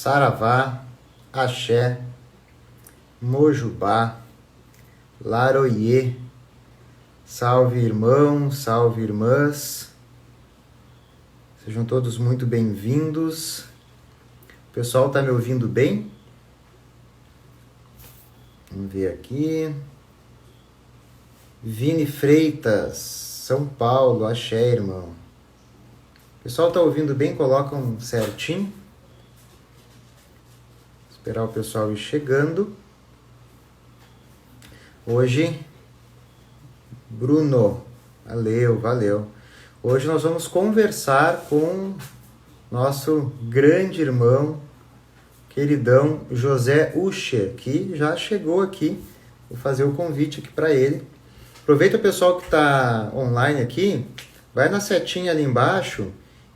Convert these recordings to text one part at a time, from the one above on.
Saravá, Axé, Mojubá, Laroiê, salve irmãos, salve irmãs, sejam todos muito bem-vindos. O pessoal está me ouvindo bem? Vamos ver aqui. Vini Freitas, São Paulo, axé, irmão. O pessoal está ouvindo bem? Colocam certinho. Esperar o pessoal ir chegando. Hoje, Bruno, valeu. Hoje nós vamos conversar com nosso grande irmão, queridão José Usher, que já chegou aqui. Vou fazer o convite aqui para ele. Aproveita o pessoal que está online aqui, vai na setinha ali embaixo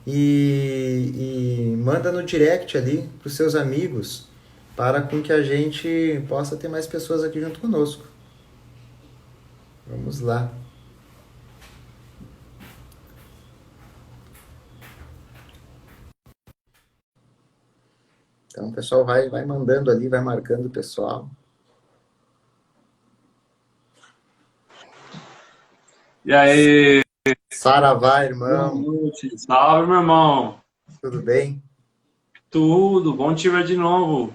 e manda no direct ali para os seus amigos, para com que a gente possa ter mais pessoas aqui junto conosco. Vamos lá. Então o pessoal vai mandando ali, vai marcando o pessoal. E aí? Saravá, irmão. Boa noite. Salve, meu irmão. Tudo bem? Tudo, bom te ver de novo.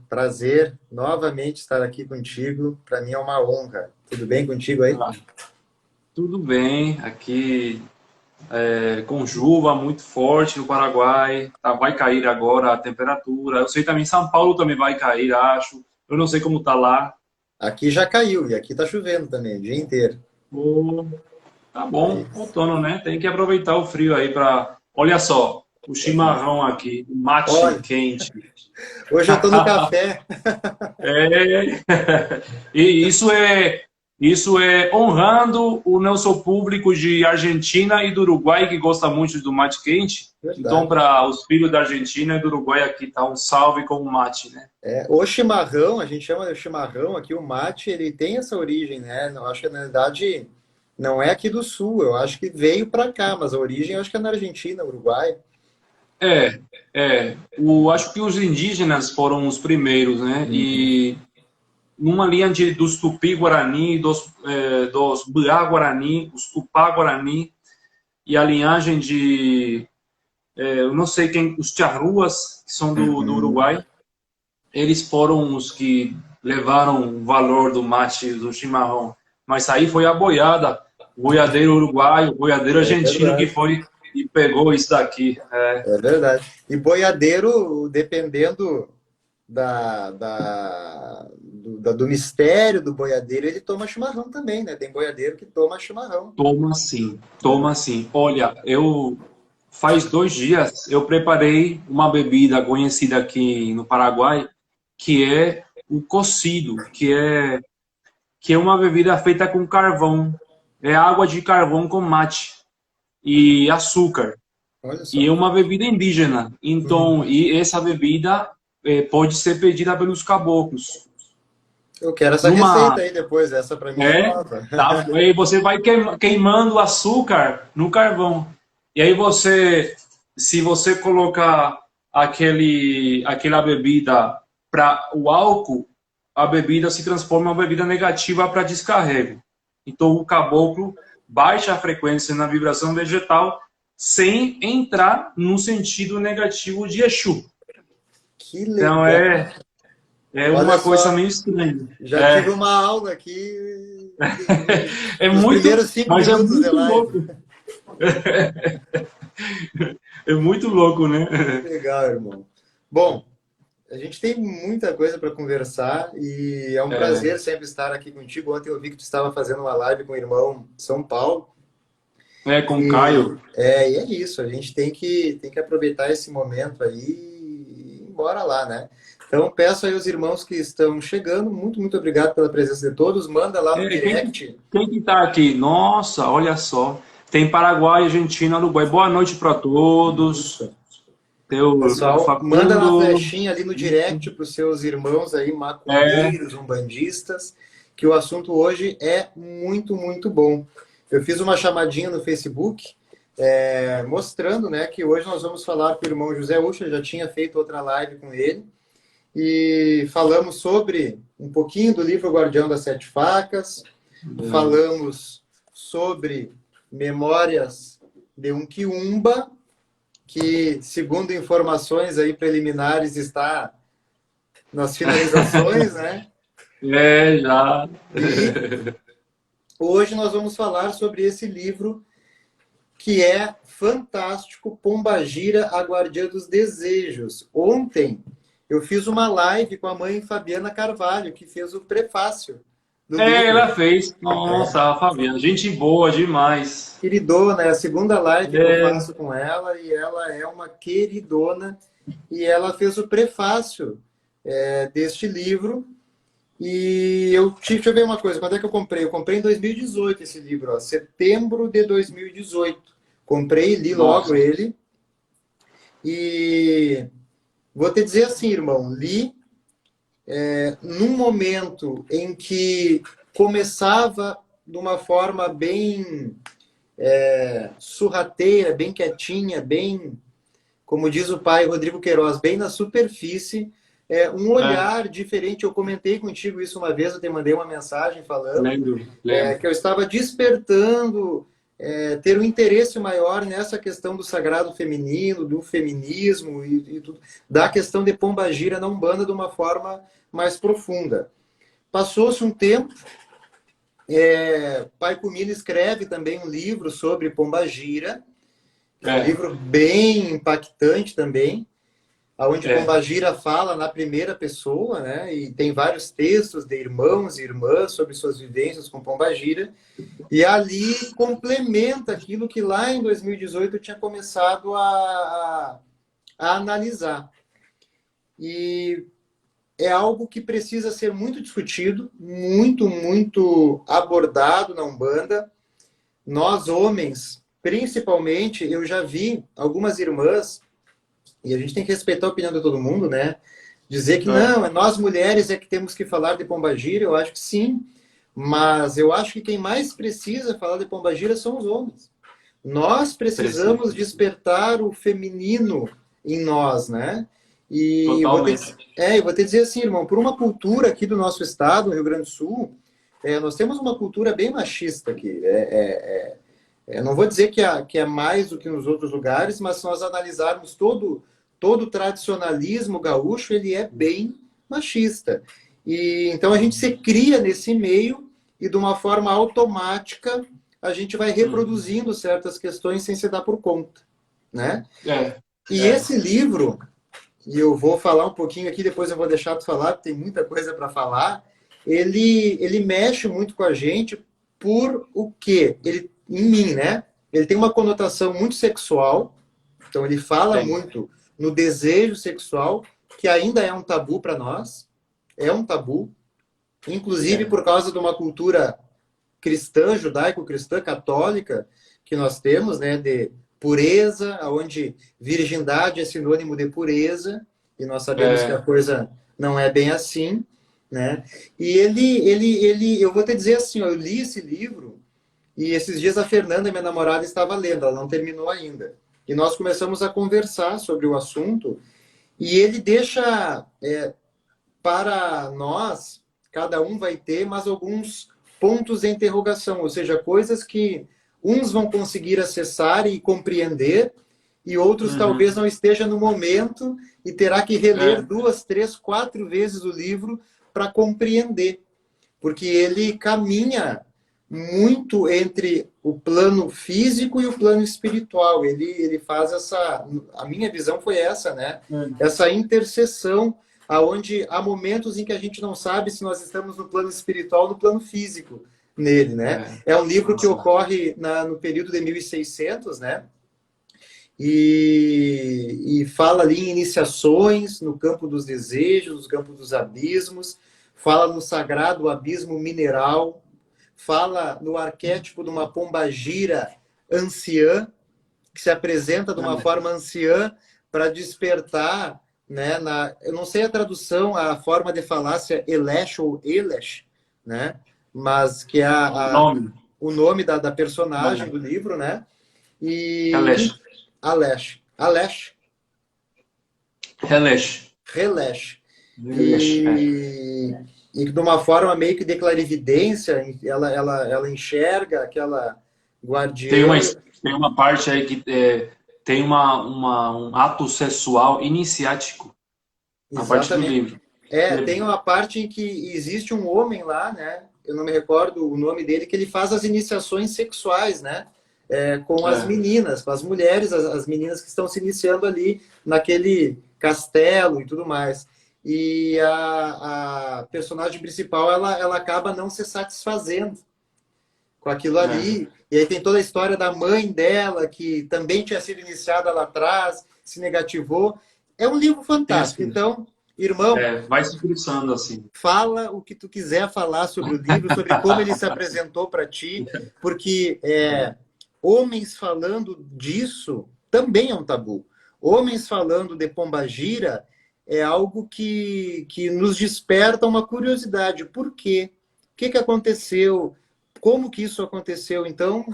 Prazer novamente estar aqui contigo. Para mim é uma honra. Tudo bem contigo aí? Tudo bem, aqui com chuva muito forte no Paraguai. Vai cair agora a temperatura. Eu sei também São Paulo também vai cair, acho. Eu não sei como tá lá. Aqui já caiu e aqui tá chovendo também o dia inteiro. Tá bom, outono, né? Tem que aproveitar o frio aí para. Olha só, o chimarrão aqui, o mate quente. Hoje eu tô no café. E isso é honrando o nosso público de Argentina e do Uruguai, que gosta muito do mate quente. Verdade. Então, para os filhos da Argentina e do Uruguai, aqui tá um salve com o mate, né? O chimarrão, a gente chama de chimarrão aqui, o mate, ele tem essa origem, né? Eu acho que, na verdade, não é aqui do Sul, eu acho que veio para cá, mas a origem eu acho que é na Argentina, Uruguai. Acho que os indígenas foram os primeiros, né? E numa linha dos Tupi-Guarani, dos Buá-Guarani, os Tupá-Guarani, e a linhagem de, eu não sei quem, os Charruas, que são do Uruguai, eles foram os que levaram o valor do mate, do chimarrão. Mas aí foi a boiada, o boiadeiro uruguaio, o boiadeiro argentino que foi e pegou isso daqui. É verdade. E boiadeiro, dependendo do mistério do boiadeiro, ele toma chimarrão também, né? Tem boiadeiro que toma chimarrão. Toma sim. Olha, faz 2 dias eu preparei uma bebida conhecida aqui no Paraguai, que é o cocido, que é uma bebida feita com carvão. É água de carvão com mate e açúcar. E é uma bebida indígena. Então, e essa bebida pode ser pedida pelos caboclos. Eu quero essa receita aí depois, essa para mim é nova. Tá, aí você vai queimando açúcar no carvão. E aí se você colocar aquela bebida para o álcool, a bebida se transforma em uma bebida negativa para descarrego. Então o caboclo baixa a frequência na vibração vegetal sem entrar no sentido negativo de Exu. Que legal. Então uma coisa meio estranha. Já tive uma aula aqui. Primeiros 5 minutos de live. É muito louco, né? Legal, irmão. Bom, a gente tem muita coisa para conversar e é um prazer sempre estar aqui contigo. Ontem eu vi que tu estava fazendo uma live com o irmão São Paulo. Com o Caio. E é isso, a gente tem que aproveitar esse momento aí e ir embora lá, né? Então, peço aí aos irmãos que estão chegando, muito obrigado pela presença de todos. Manda lá no direct. Quem que tá aqui? Nossa, olha só. Tem Paraguai, Argentina, Uruguai. Boa noite para todos. Pessoal, manda uma flechinha ali no direct para os seus irmãos aí, macumbeiros, umbandistas, que o assunto hoje é muito bom. Eu fiz uma chamadinha no Facebook mostrando, né, que hoje nós vamos falar com o irmão José Ucha, já tinha feito outra live com ele, e falamos sobre um pouquinho do livro Guardião das Sete Facas, falamos sobre Memórias de um Quiumba, que, segundo informações aí preliminares, está nas finalizações, né? Já. E hoje nós vamos falar sobre esse livro que é fantástico, Pombagira, a Guardiã dos Desejos. Ontem eu fiz uma live com a mãe Fabiana Carvalho, que fez o prefácio do livro. Ela fez. Nossa, a Fabiana, gente boa demais. Queridona, é a segunda live que eu faço com ela, e ela é uma queridona, e ela fez o prefácio deste livro. E deixa eu ver uma coisa, quando é que eu comprei? Eu comprei em 2018 esse livro, ó, setembro de 2018. Comprei e li logo ele. E vou te dizer assim, irmão, li num momento em que começava de uma forma bem surrateira, bem quietinha, bem, como diz o pai Rodrigo Queiroz, bem na superfície, um olhar diferente. Eu comentei contigo isso uma vez, eu te mandei uma mensagem falando lembro. Que eu estava despertando, ter um interesse maior nessa questão do sagrado feminino, do feminismo e tudo, da questão de Pombagira na Umbanda de uma forma mais profunda. Passou-se um tempo, Pai Comino escreve também um livro sobre Pombagira, um livro bem impactante também, onde Pombagira fala na primeira pessoa, né? E tem vários textos de irmãos e irmãs sobre suas vivências com Pombagira, e ali complementa aquilo que lá em 2018 eu tinha começado a analisar. E é algo que precisa ser muito discutido, muito, muito abordado na Umbanda. Nós, homens, principalmente, eu já vi algumas irmãs, e a gente tem que respeitar a opinião de todo mundo, né? Dizer que não, nós mulheres é que temos que falar de Pombagira, eu acho que sim, mas eu acho que quem mais precisa falar de Pombagira são os homens. Nós precisamos despertar o feminino em nós, né? E eu vou te dizer assim, irmão, por uma cultura aqui do nosso estado, no Rio Grande do Sul, nós temos uma cultura bem machista aqui. Não vou dizer que é mais do que nos outros lugares, mas se nós analisarmos todo o tradicionalismo gaúcho, ele é bem machista. E então a gente se cria nesse meio e de uma forma automática a gente vai reproduzindo certas questões sem se dar por conta, né? Esse livro, e eu vou falar um pouquinho aqui, depois eu vou deixar tu falar, porque tem muita coisa para falar, ele mexe muito com a gente por o quê? Em mim, né? Ele tem uma conotação muito sexual, então ele fala muito no desejo sexual, que ainda é um tabu para nós, é um tabu, inclusive por causa de uma cultura cristã, judaico-cristã, católica, que nós temos, né, de pureza, onde virgindade é sinônimo de pureza, e nós sabemos que a coisa não é bem assim, né? E eu vou te dizer assim, ó, eu li esse livro, e esses dias a Fernanda, minha namorada, estava lendo, ela não terminou ainda. E nós começamos a conversar sobre o assunto, e ele deixa para nós, cada um vai ter mais alguns pontos de interrogação, ou seja, coisas que uns vão conseguir acessar e compreender, e outros talvez não estejam no momento e terá que reler 2, 3, 4 vezes o livro para compreender. Porque ele caminha muito entre o plano físico e o plano espiritual. Ele faz a minha visão foi essa, né? Essa interseção, aonde há momentos em que a gente não sabe se nós estamos no plano espiritual ou no plano físico nele, né? É um livro que ocorre no período de 1600, né? E fala ali em iniciações no campo dos desejos, no campo dos abismos, fala no sagrado abismo mineral, fala no arquétipo de uma pombagira anciã, que se apresenta de uma forma anciã para despertar, né? Eu não sei a tradução, a forma de falar se é Elesh ou Elesh, né? Mas que é o nome da personagem do livro, né? E Relaxe. Alesh, Alesh, Relaxe. Relash. Relaxe. É. E de uma forma meio que de clarividência, ela enxerga aquela Tem uma, guardiã. tem uma parte aí que tem um ato sexual iniciático na parte do Exatamente. livro. Tem uma parte em que existe um homem lá, né? Eu não me recordo o nome dele, que ele faz as iniciações sexuais, né? Com as É, meninas, com as mulheres, as meninas que estão se iniciando ali naquele castelo e tudo mais. E a personagem principal, ela acaba não se satisfazendo com aquilo é, ali. E aí tem toda a história da mãe dela, que também tinha sido iniciada lá atrás, se negativou. É um livro isso fantástico. mesmo. Então, irmão, Vai se cruzando assim. fala o que tu quiser falar sobre o livro, sobre como ele se apresentou para ti, porque homens falando disso também é um tabu. Homens falando de Pombagira é algo que nos desperta uma curiosidade. Por quê? O que aconteceu? Como que isso aconteceu? Então,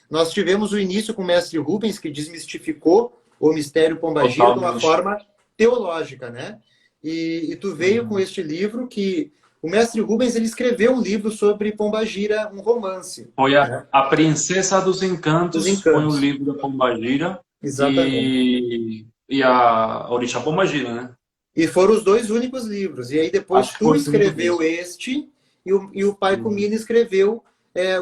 nós tivemos o início com o mestre Rubens, que desmistificou o mistério Pombagira de uma Totalmente. forma teológica, né? E tu veio com Uhum. este livro que o mestre Rubens ele escreveu um livro sobre Pombagira, um romance, Foi né? a Princesa dos Os Encantos, foi o Encantos. livro da Pombagira Exatamente. e a Orixá Pombagira, né? E foram os dois únicos livros. E aí depois Acho que tu foi os únicos escreveu dois. este e o pai Uhum. Comino escreveu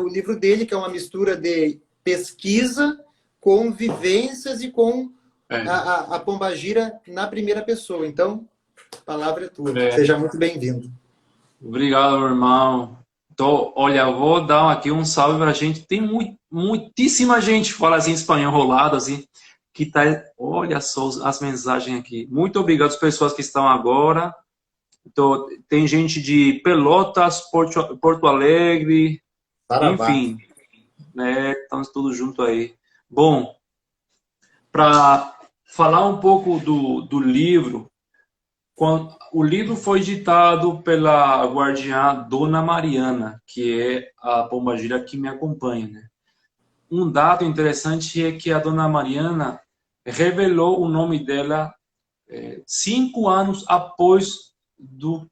o livro dele, que é uma mistura de pesquisa com vivências e com É, a Pombagira na primeira pessoa. Então, a palavra é tua. é. Seja muito bem-vindo. Obrigado, meu irmão. Então, olha, eu vou dar aqui um salve pra gente. Tem muitíssima gente que fala assim espanhol rolado, assim, que tá. Olha só as mensagens aqui. Muito obrigado às pessoas que estão agora. Então, tem gente de Pelotas, Porto Alegre, Saravá. enfim, né? Estamos todos juntos aí. Bom, para falar um pouco do livro, o livro foi ditado pela guardiã Dona Mariana, que é a pombagira que me acompanha, né? Um dado interessante é que a Dona Mariana revelou o nome dela 5 anos após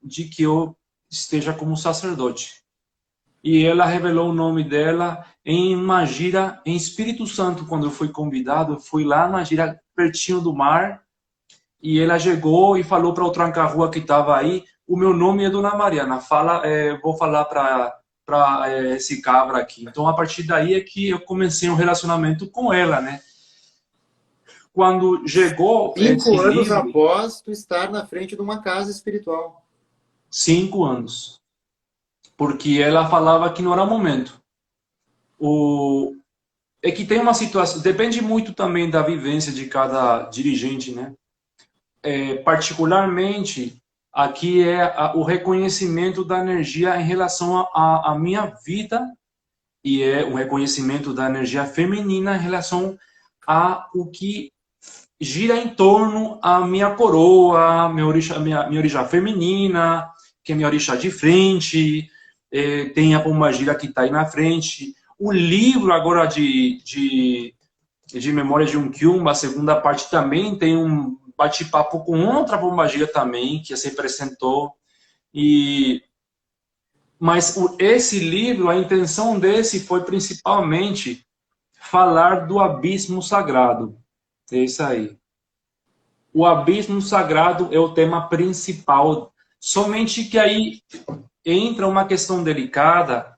de que eu esteja como sacerdote. E ela revelou o nome dela em uma gira em Espírito Santo, quando eu fui convidado. Eu fui lá numa gira pertinho do mar, e ela chegou e falou para o tranca-rua que estava aí: o meu nome é Dona Mariana, vou falar para esse cabra aqui. Então, a partir daí é que eu comecei um relacionamento com ela, né? Quando chegou esse 5 anos livro, após tu estar na frente de uma casa espiritual. 5 anos, porque ela falava que não era o momento. O, é que tem uma situação, depende muito também da vivência de cada dirigente, né? Particularmente, aqui é o reconhecimento da energia em relação à minha vida, e é o reconhecimento da energia feminina em relação a o que gira em torno à minha coroa, minha orixá feminina, que é minha orixá de frente, tem a pombagira que está aí na frente. O livro agora de Memórias de um Quiumba, a segunda parte também tem um bate-papo com outra pombagira também, que se apresentou. Mas esse livro, a intenção desse foi principalmente falar do abismo sagrado. É isso aí. O abismo sagrado é o tema principal. Somente que aí entra uma questão delicada,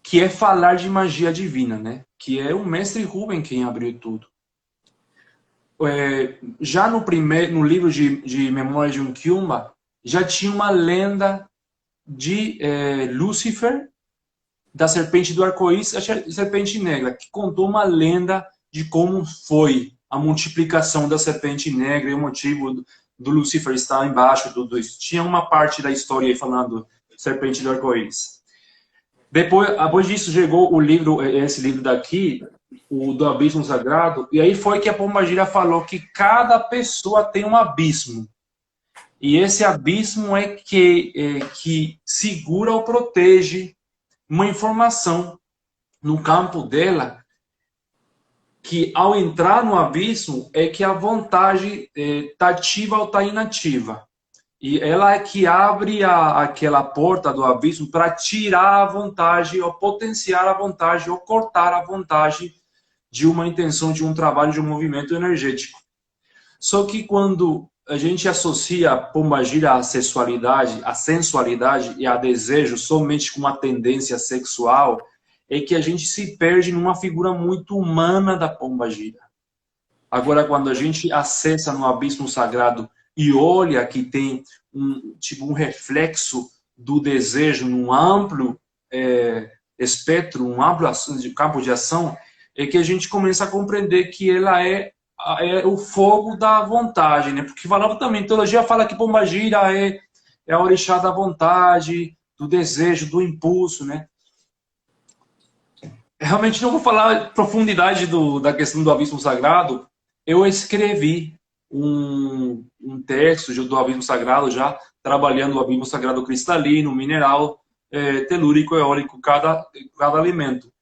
que é falar de magia divina, né? Que é o mestre Rubem quem abriu tudo. Já no livro de Memórias de um Quiumba, já tinha uma lenda de Lúcifer, da serpente do arco-íris, a serpente negra, que contou uma lenda de como foi a multiplicação da serpente negra e o motivo do Lúcifer estar embaixo do isso. Tinha uma parte da história aí falando serpente do arco-íris. Depois disso chegou esse livro daqui, o do Abismo Sagrado, e aí foi que a Pombagira falou que cada pessoa tem um abismo. E esse abismo é que segura ou protege uma informação no campo dela que ao entrar no abismo é que a vontade está ativa ou está inativa. E ela é que abre aquela porta do abismo para tirar a vontade, ou potenciar a vontade, ou cortar a vontade de uma intenção, de um trabalho, de um movimento energético. Só que quando a gente associa a pombagira à sexualidade, à sensualidade e a desejo somente com uma tendência sexual, é que a gente se perde numa figura muito humana da pombagira. Agora, quando a gente acessa no abismo sagrado e olha que tem um reflexo do desejo num amplo espectro, um amplo campo de ação, é que a gente começa a compreender que ela é o fogo da vontade, né? Porque falava também, a teologia fala que pombagira é a orixá da vontade, do desejo, do impulso, né? Realmente não vou falar profundidade da questão do abismo sagrado. Eu escrevi um texto do abismo sagrado, já trabalhando o abismo sagrado cristalino, mineral, telúrico, eólico, cada alimento.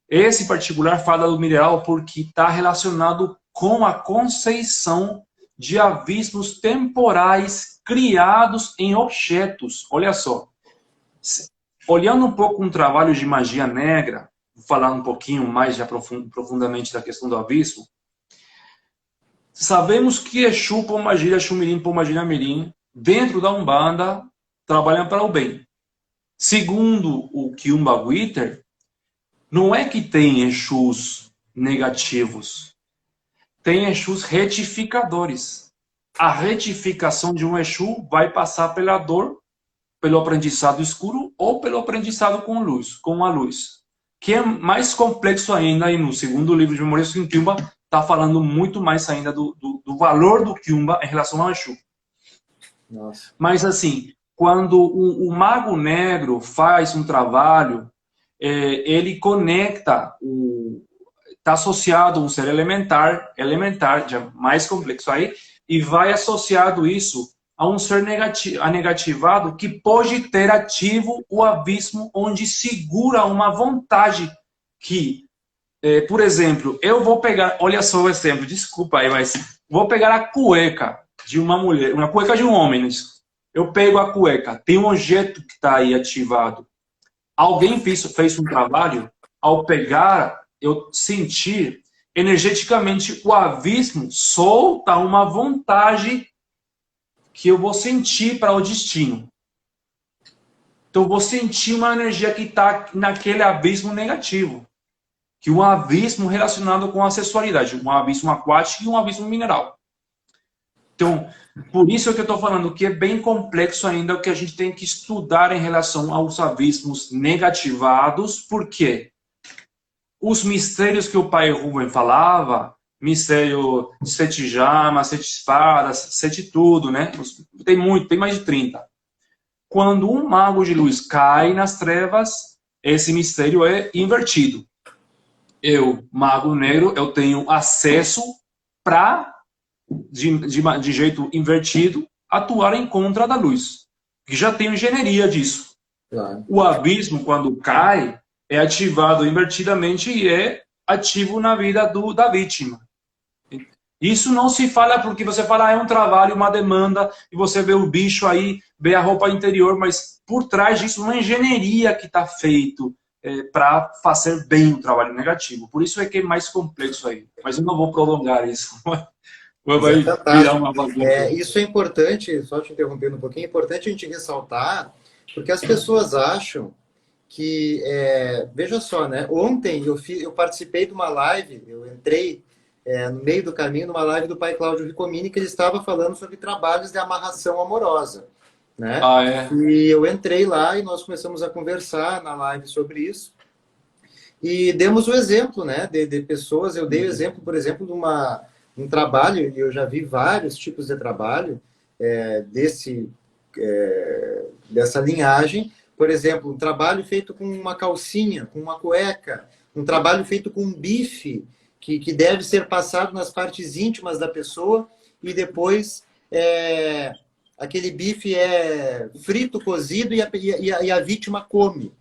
Esse particular fala do mineral porque está relacionado com a conceição de abismos temporais criados em objetos. Olha só, olhando um pouco um trabalho de magia negra, vou falar um pouquinho mais já profundamente da questão do abismo. Sabemos que Exu, Pombagira, Exu-Mirim, Pombagira-Mirim, dentro da Umbanda, trabalham para o bem. Segundo o Kiumba Witter, não é que tem Exus negativos, tem Exus retificadores. A retificação de um Exu vai passar pela dor, pelo aprendizado escuro ou pelo aprendizado com a luz. Que é mais complexo ainda, e no segundo livro de Memórias do Kiumba está falando muito mais ainda do valor do Kiumba em relação ao Exu. Nossa. Mas assim, quando o Mago Negro faz um trabalho, ele conecta, está associado a um ser elementar, já mais complexo aí, e vai associado isso a um ser negativado que pode ter ativo o abismo onde segura uma vontade que, por exemplo, eu vou pegar, olha só o exemplo, desculpa aí, mas vou pegar a cueca de uma mulher, uma cueca de um homem, eu pego a cueca, tem um objeto que está aí ativado. Alguém fez um trabalho, ao pegar, eu senti energeticamente o abismo solta uma vontade que eu vou sentir para o destino. Então, eu vou sentir uma energia que está naquele abismo negativo. Que um abismo relacionado com a sexualidade. Um abismo aquático e um abismo mineral. Então, por isso é que eu estou falando que é bem complexo ainda o que a gente tem que estudar em relação aos abismos negativados. Por quê? Os mistérios que o pai Rubem falava, mistério de 7 jamas, 7 espadas, 7 tudo, né? Tem mais de 30. Quando um mago de luz cai nas trevas, esse mistério é invertido. Eu, mago negro, eu tenho acesso para, de jeito invertido, atuar em contra da luz. Que já tenho engenharia disso. Claro. O abismo, quando cai, é ativado invertidamente e é ativo na vida da vítima. Isso não se fala porque você fala, é um trabalho, uma demanda, e você vê o bicho aí, vê a roupa interior, mas por trás disso uma engenharia que está feito para fazer bem o trabalho negativo. Por isso é que é mais complexo aí. Mas eu não vou prolongar isso. Vai virar uma bagunça. Isso é importante, só te interrompendo um pouquinho, é importante a gente ressaltar, porque as pessoas acham que, veja só, né? Ontem eu participei de uma live, eu entrei no meio do caminho numa live do pai Cláudio Ricomini, que ele estava falando sobre trabalhos de amarração amorosa, né? E eu entrei lá e nós começamos a conversar na live sobre isso e demos o exemplo, né, de pessoas. Eu dei o exemplo, por exemplo, de um trabalho, e eu já vi vários tipos de trabalho dessa linhagem. Por exemplo, um trabalho feito com uma calcinha, com uma cueca, um trabalho feito com um bife, que deve ser passado nas partes íntimas da pessoa, e depois aquele bife é frito, cozido, e a vítima come.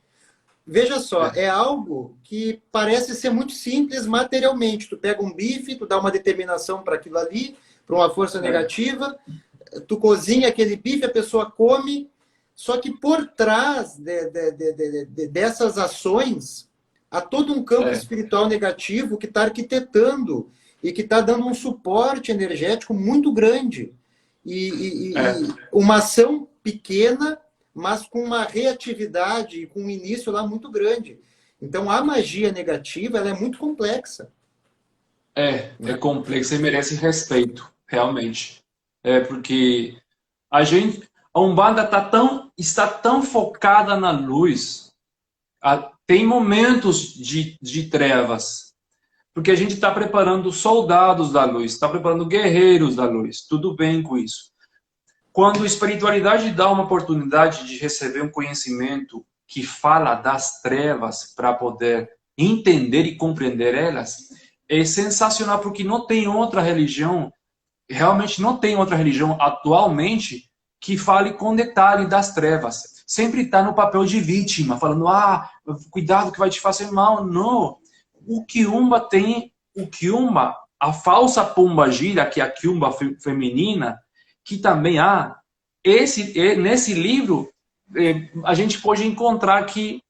Veja só, é algo que parece ser muito simples materialmente. Tu pega um bife, tu dá uma determinação para aquilo ali, para uma força negativa, tu cozinha aquele bife, a pessoa come, só que por trás dessas ações há todo um campo espiritual negativo que está arquitetando e que está dando um suporte energético muito grande. E uma ação pequena, mas com uma reatividade e com um início lá muito grande. Então, a magia negativa ela é muito complexa. É complexa e merece respeito, realmente. Porque a Umbanda está tão focada na luz, tem momentos de trevas, porque a gente está preparando soldados da luz, está preparando guerreiros da luz, tudo bem com isso. Quando a espiritualidade dá uma oportunidade de receber um conhecimento que fala das trevas para poder entender e compreender elas, é sensacional, porque não tem outra religião, realmente não tem outra religião atualmente que fale com detalhe das trevas. Sempre está no papel de vítima, falando, cuidado que vai te fazer mal. Não. O Quiumba, a falsa pombagira, que é a Quiumba feminina, que também há, nesse livro, a gente pode encontrar que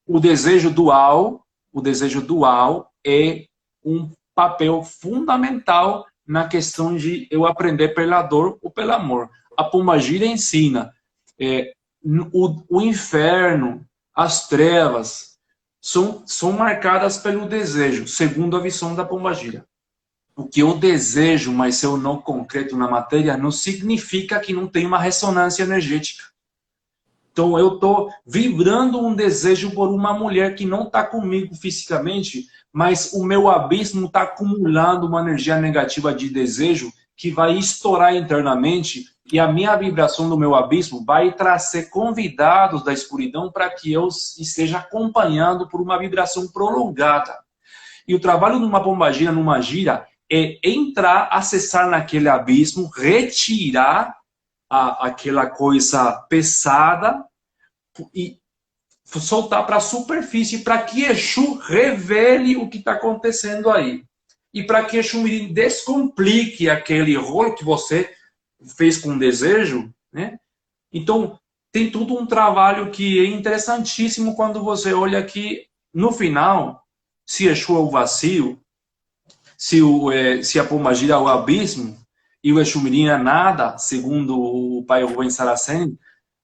o desejo dual é um papel fundamental na questão de eu aprender pela dor ou pelo amor. A pombagira ensina o inferno, as trevas, são marcadas pelo desejo, segundo a visão da pombagira. O que eu desejo, mas se eu não concreto na matéria, não significa que não tem uma ressonância energética. Então, eu estou vibrando um desejo por uma mulher que não está comigo fisicamente, mas o meu abismo está acumulando uma energia negativa de desejo que vai estourar internamente, e a minha vibração do meu abismo vai trazer convidados da escuridão para que eu esteja acompanhando por uma vibração prolongada. E o trabalho numa pombagira, numa gira, é entrar, acessar naquele abismo, retirar aquela coisa pesada e soltar para a superfície para que Exu revele o que está acontecendo aí. E para que Exu Mirim descomplique aquele rolo que você fez com desejo, né? Então, tem tudo um trabalho que é interessantíssimo quando você olha que, no final, se Exu é o vazio, se a pombagira é o abismo e o Exu Mirim é nada, segundo o pai Rubens Saracen,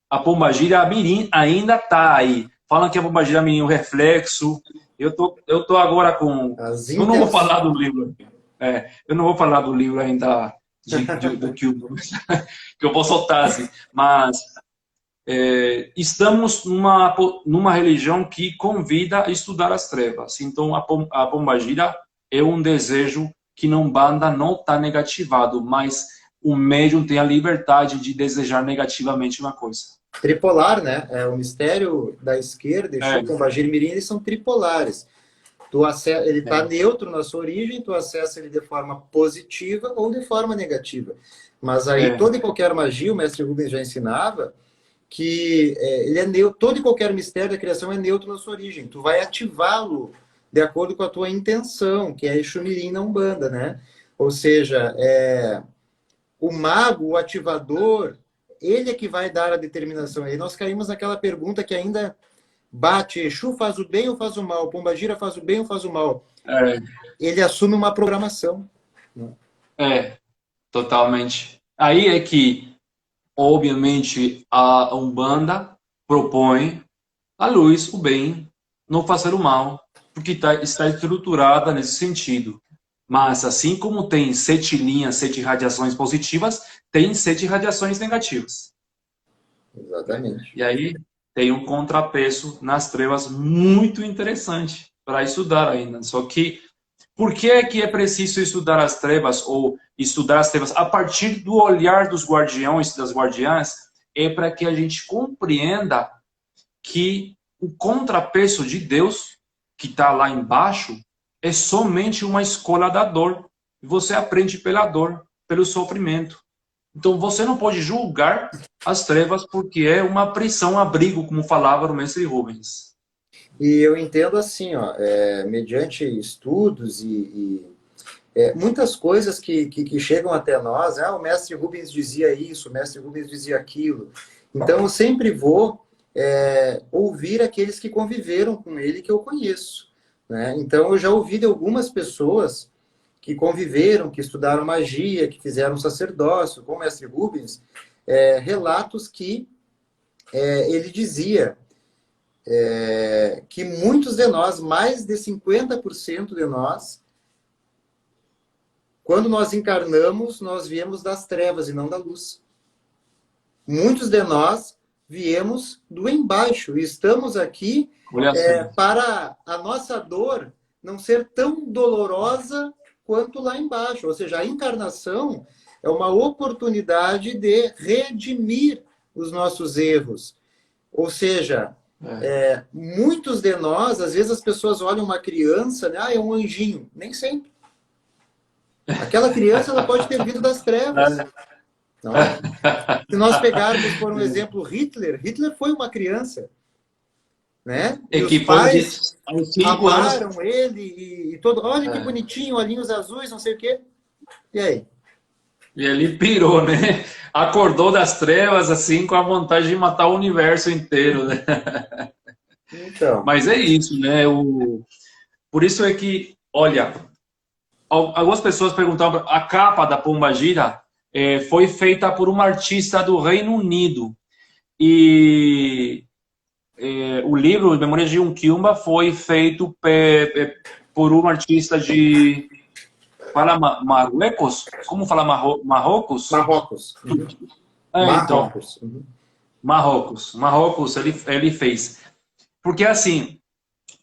a pombagira Mirim ainda está aí. Falam que a pombagira Mirim é um reflexo. Eu tô agora com... Eu não vou falar do livro. Eu não vou falar do livro ainda do que eu vou soltar, assim. Mas estamos numa religião que convida a estudar as trevas. Então, a pombagira é um desejo que na Umbanda não está negativado, mas o médium tem a liberdade de desejar negativamente uma coisa. Tripolar, né? O mistério da esquerda, Exu, Pombagira e Mirim, eles são tripolares. Ele está neutro na sua origem, tu acessa ele de forma positiva ou de forma negativa. Mas aí toda e qualquer magia, o mestre Rubens já ensinava, que ele é neutro, todo e qualquer mistério da criação é neutro na sua origem. Tu vai ativá-lo de acordo com a tua intenção, que é Exu Mirim na Umbanda, né? Ou seja, o mago, o ativador, ele é que vai dar a determinação. Aí nós caímos naquela pergunta que ainda bate: Exu faz o bem ou faz o mal? Pombagira faz o bem ou faz o mal? Ele assume uma programação. Totalmente. Aí é que, obviamente, a Umbanda propõe a luz, o bem, não fazer o mal, porque está estruturada nesse sentido. Mas, assim como tem 7 linhas, 7 radiações positivas, tem 7 radiações negativas. Exatamente. E aí tem um contrapeso nas trevas muito interessante para estudar ainda. Só que, por que é preciso estudar as trevas, ou estudar as trevas a partir do olhar dos guardiões e das guardiãs? É para que a gente compreenda que o contrapeso de Deus, que está lá embaixo, é somente uma escola da dor. Você aprende pela dor, pelo sofrimento. Então você não pode julgar as trevas porque é uma prisão, um abrigo, como falava o mestre Rubens. E eu entendo assim, ó, mediante estudos muitas coisas que chegam até nós, o mestre Rubens dizia isso, o mestre Rubens dizia aquilo. Então, eu sempre vou ouvir aqueles que conviveram com ele, que eu conheço. Né? Então, eu já ouvi de algumas pessoas que conviveram, que estudaram magia, que fizeram sacerdócio, com o mestre Rubens, relatos que ele dizia que muitos de nós, mais de 50% de nós, quando nós encarnamos, nós viemos das trevas e não da luz. Muitos de nós viemos do embaixo e estamos aqui Olha só. para a nossa dor não ser tão dolorosa quanto lá embaixo. Ou seja, a encarnação é uma oportunidade de redimir os nossos erros. Ou seja, muitos de nós, às vezes as pessoas olham uma criança, né? É um anjinho. Nem sempre. Aquela criança ela pode ter vindo das trevas. Não é? Se nós pegarmos, por um exemplo, Hitler foi uma criança. Né? E os pais aos 5 amaram ele e todo. Olha que bonitinho, olhinhos azuis, não sei o quê. E aí? E ele pirou, né? Acordou das trevas, assim, com a vontade de matar o universo inteiro, né? Então. Mas é isso, né? Por isso é que, olha, algumas pessoas perguntavam, a capa da Pombagira foi feita por uma artista do Reino Unido. E o livro, Memórias de um Quiumba, foi feito por um artista de... Fala Marruecos? Como fala Marrocos? Marrocos. Uhum. Marrocos. Então, Marrocos ele fez. Porque assim,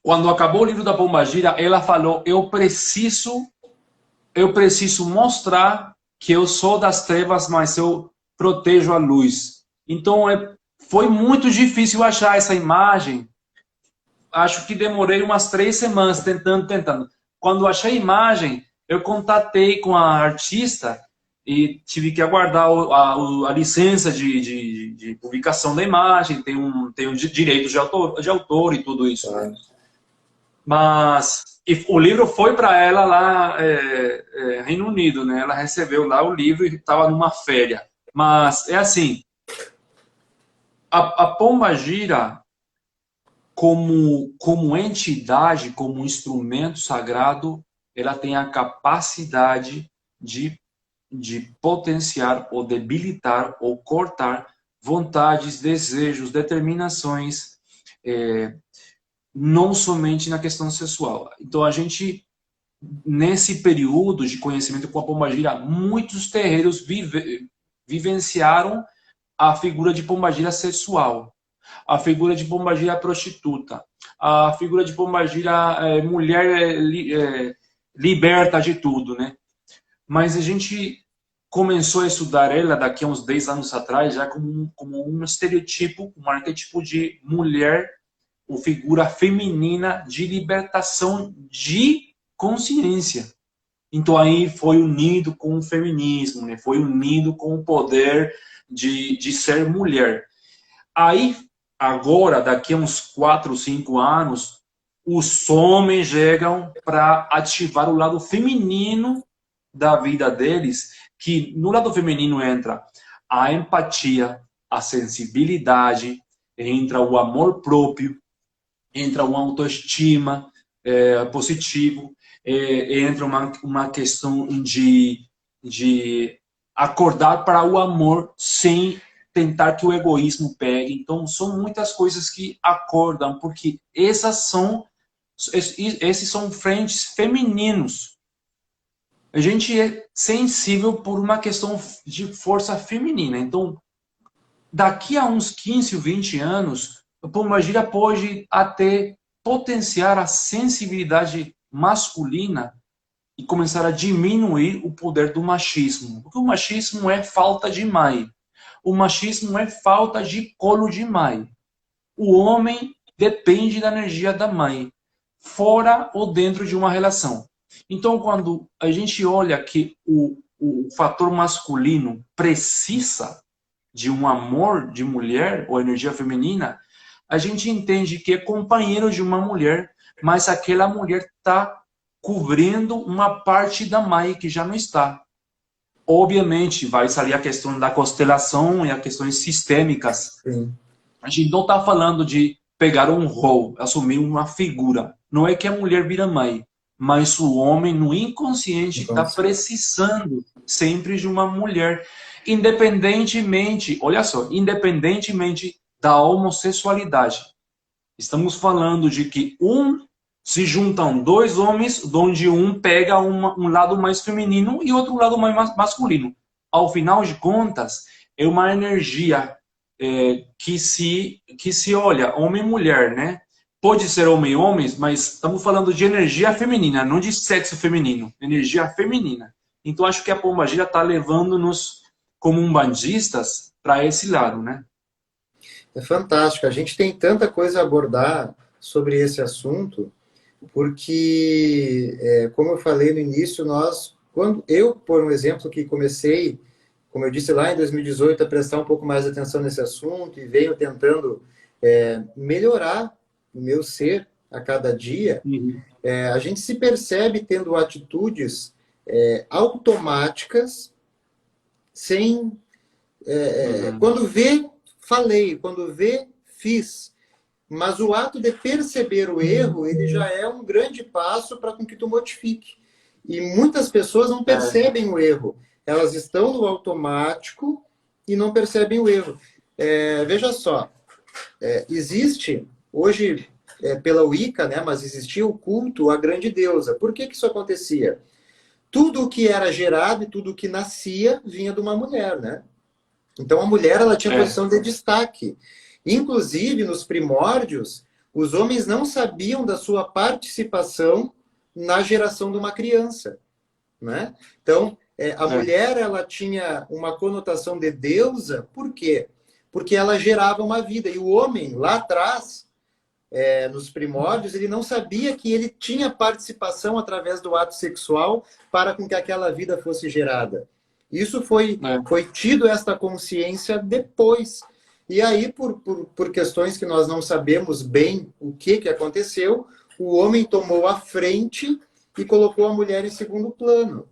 quando acabou o livro da Pombagira, ela falou, eu preciso mostrar que eu sou das trevas, mas eu protejo a luz. Então, foi muito difícil achar essa imagem. Acho que demorei umas 3 semanas tentando. Quando achei a imagem, eu contatei com a artista e tive que aguardar a licença de publicação da imagem, tem um direito de autor e tudo isso. Né? Mas o livro foi para ela lá, Reino Unido, né? Ela recebeu lá o livro e estava numa féria. Mas é assim, a Pombagira, como entidade, como instrumento sagrado, ela tem a capacidade de potenciar ou debilitar ou cortar vontades, desejos, determinações, não somente na questão sexual. Então, a gente, nesse período de conhecimento com a Pombagira, muitos terreiros vivenciaram a figura de Pombagira sexual, a figura de Pombagira prostituta, a figura de Pombagira mulher liberta de tudo, né? Mas a gente começou a estudar ela daqui a uns 10 anos atrás, já como um estereotipo, um arquétipo de mulher ou figura feminina de libertação de consciência. Então aí foi unido com o feminismo, né? Foi unido com o poder de ser mulher. Aí, agora, daqui a uns 4, 5 anos, os homens chegam para ativar o lado feminino da vida deles, que no lado feminino entra a empatia, a sensibilidade, entra o amor próprio, entra uma autoestima positivo, entra uma questão de acordar para o amor sem tentar que o egoísmo pegue. Então, são muitas coisas que acordam, porque esses são frentes femininos. A gente é sensível por uma questão de força feminina. Então, daqui a uns 15 ou 20 anos, a Pombagira pode até potenciar a sensibilidade masculina e começar a diminuir o poder do machismo. Porque o machismo é falta de mãe. O machismo é falta de colo de mãe. O homem depende da energia da mãe, fora ou dentro de uma relação. Então, quando a gente olha que o fator masculino precisa de um amor de mulher ou energia feminina, a gente entende que é companheiro de uma mulher, mas aquela mulher está cobrindo uma parte da mãe que já não está. Obviamente, vai sair a questão da constelação e as questões sistêmicas. Sim. A gente não está falando de pegar um rol, assumir uma figura. Não é que a mulher vira mãe, mas o homem, no inconsciente, está precisando sempre de uma mulher. Independentemente, olha só, independentemente da homossexualidade. Estamos falando de que se juntam dois homens, onde um pega um lado mais feminino e outro lado mais masculino. Ao final de contas, é uma energia que se olha, homem e mulher, né? Pode ser homem e homem, mas estamos falando de energia feminina, não de sexo feminino, energia feminina. Então, acho que a pombagira está levando-nos, como umbandistas, para esse lado, né? É fantástico. A gente tem tanta coisa a abordar sobre esse assunto, porque, como eu falei no início, quando eu, por um exemplo, que comecei, como eu disse lá em 2018, a prestar um pouco mais atenção nesse assunto e venho tentando melhorar o meu ser a cada dia, a gente se percebe tendo atitudes automáticas, sem... Quando vê, falei, quando vê, fiz. Mas o ato de perceber o erro, ele já é um grande passo para com que tu modifique. E muitas pessoas não percebem o erro. Elas estão no automático e não percebem o erro. Veja só, existe, hoje, pela Wicca, né, mas existia o culto à grande deusa. Por que isso acontecia? Tudo o que era gerado e tudo o que nascia vinha de uma mulher, né? Então a mulher ela tinha posição de destaque. Inclusive, nos primórdios, os homens não sabiam da sua participação na geração de uma criança, né? Então, a mulher ela tinha uma conotação de deusa, por quê? Porque ela gerava uma vida. E o homem, lá atrás, nos primórdios, ele não sabia que ele tinha participação através do ato sexual para com que aquela vida fosse gerada. Isso foi tido esta consciência depois. E aí, por questões que nós não sabemos bem o que aconteceu, o homem tomou a frente e colocou a mulher em segundo plano.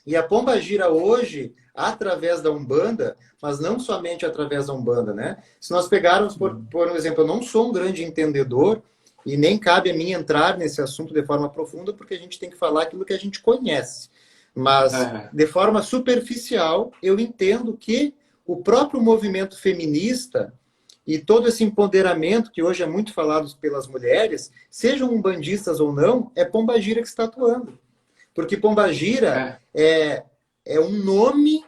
E a pombagira hoje, através da Umbanda, mas não somente através da Umbanda, né? Se nós pegarmos, por exemplo, eu não sou um grande entendedor e nem cabe a mim entrar nesse assunto de forma profunda, porque a gente tem que falar aquilo que a gente conhece. Mas, de forma superficial, eu entendo que o próprio movimento feminista e todo esse empoderamento que hoje é muito falado pelas mulheres, sejam umbandistas ou não, é pombagira que está atuando. Porque pombagira é um nome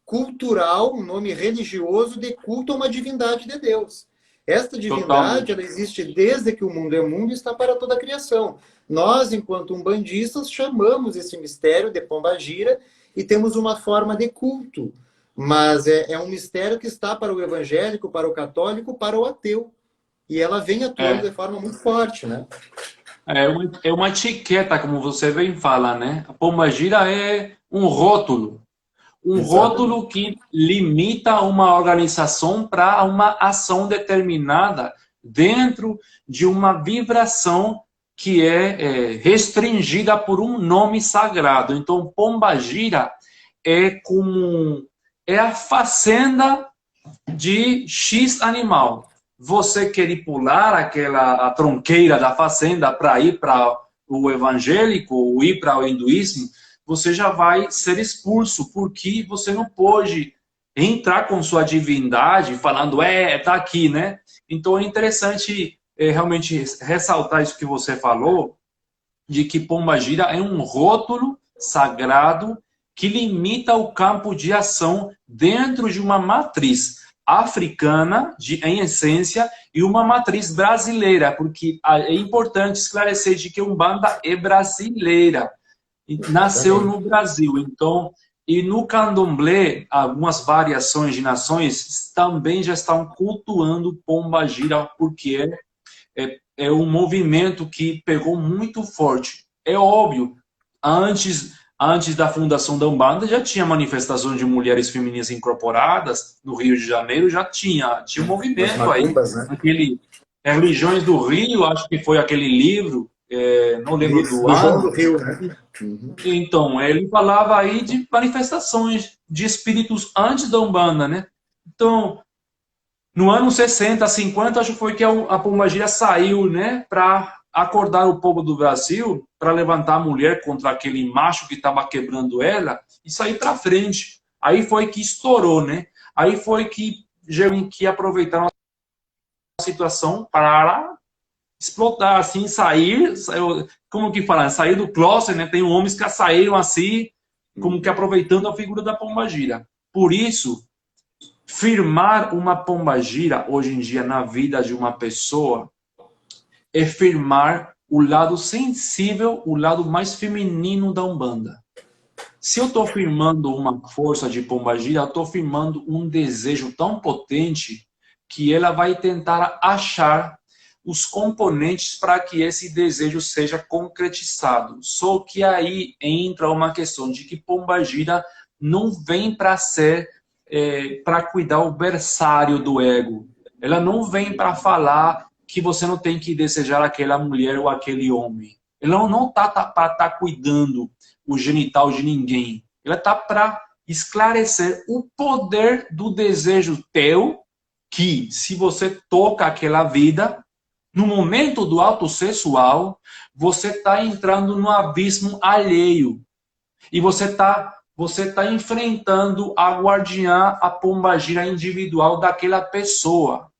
cultural, um nome religioso de culto a uma divindade de Deus. Esta divindade, ela existe desde que o mundo é mundo e está para toda a criação. Nós, enquanto umbandistas, chamamos esse mistério de pombagira e temos uma forma de culto. Mas é um mistério que está para o evangélico, para o católico, para o ateu. E ela vem atuando de forma muito forte, né? É uma etiqueta, como você bem fala, né? A pombagira é um rótulo. Rótulo que limita uma organização para uma ação determinada dentro de uma vibração que é restringida por um nome sagrado. Então, pombagira é a fazenda de X animal. Você quer pular a tronqueira da fazenda para ir para o evangélico ou ir para o hinduísmo, você já vai ser expulso, porque você não pode entrar com sua divindade falando, tá aqui, né? Então é interessante realmente ressaltar isso que você falou, de que pombagira é um rótulo sagrado que limita o campo de ação dentro de uma matriz africana, em essência, e uma matriz brasileira, porque é importante esclarecer de que a Umbanda é brasileira, nasceu no Brasil. Então, e no candomblé, algumas variações de nações também já estão cultuando pombagira, porque é um movimento que pegou muito forte. É óbvio, antes da fundação da Umbanda, já tinha manifestações de mulheres femininas incorporadas no Rio de Janeiro, já tinha movimento macumbas, aí. Né? Religiões do Rio, acho que foi aquele livro, não lembro Isso, do do João do ano. Rio, né? Uhum. Então, ele falava aí de manifestações de espíritos antes da Umbanda, né? Então, no ano 60, 50, acho que foi que a Pombagira saiu, né, para acordar o povo do Brasil, para levantar a mulher contra aquele macho que estava quebrando ela e sair para frente. Aí foi que estourou, né? Aí foi que aproveitaram a situação para explotar, assim, como que fala? Sair do closet, né? Tem homens que saíram assim, como que aproveitando a figura da pombagira. Por isso, firmar uma pombagira hoje em dia na vida de uma pessoa é firmar o lado sensível, o lado mais feminino da Umbanda. Se eu estou firmando uma força de pombagira, eu estou firmando um desejo tão potente que ela vai tentar achar os componentes para que esse desejo seja concretizado. Só que aí entra uma questão de que pombagira não vem para ser, para cuidar o berçário do ego. Ela não vem para falar que você não tem que desejar aquela mulher ou aquele homem. Ela não está para estar cuidando o genital de ninguém. Ela está para esclarecer o poder do desejo teu, que se você toca aquela vida, no momento do ato sexual, você está entrando no abismo alheio. E você tá enfrentando a guardiã, a pombagira individual daquela pessoa.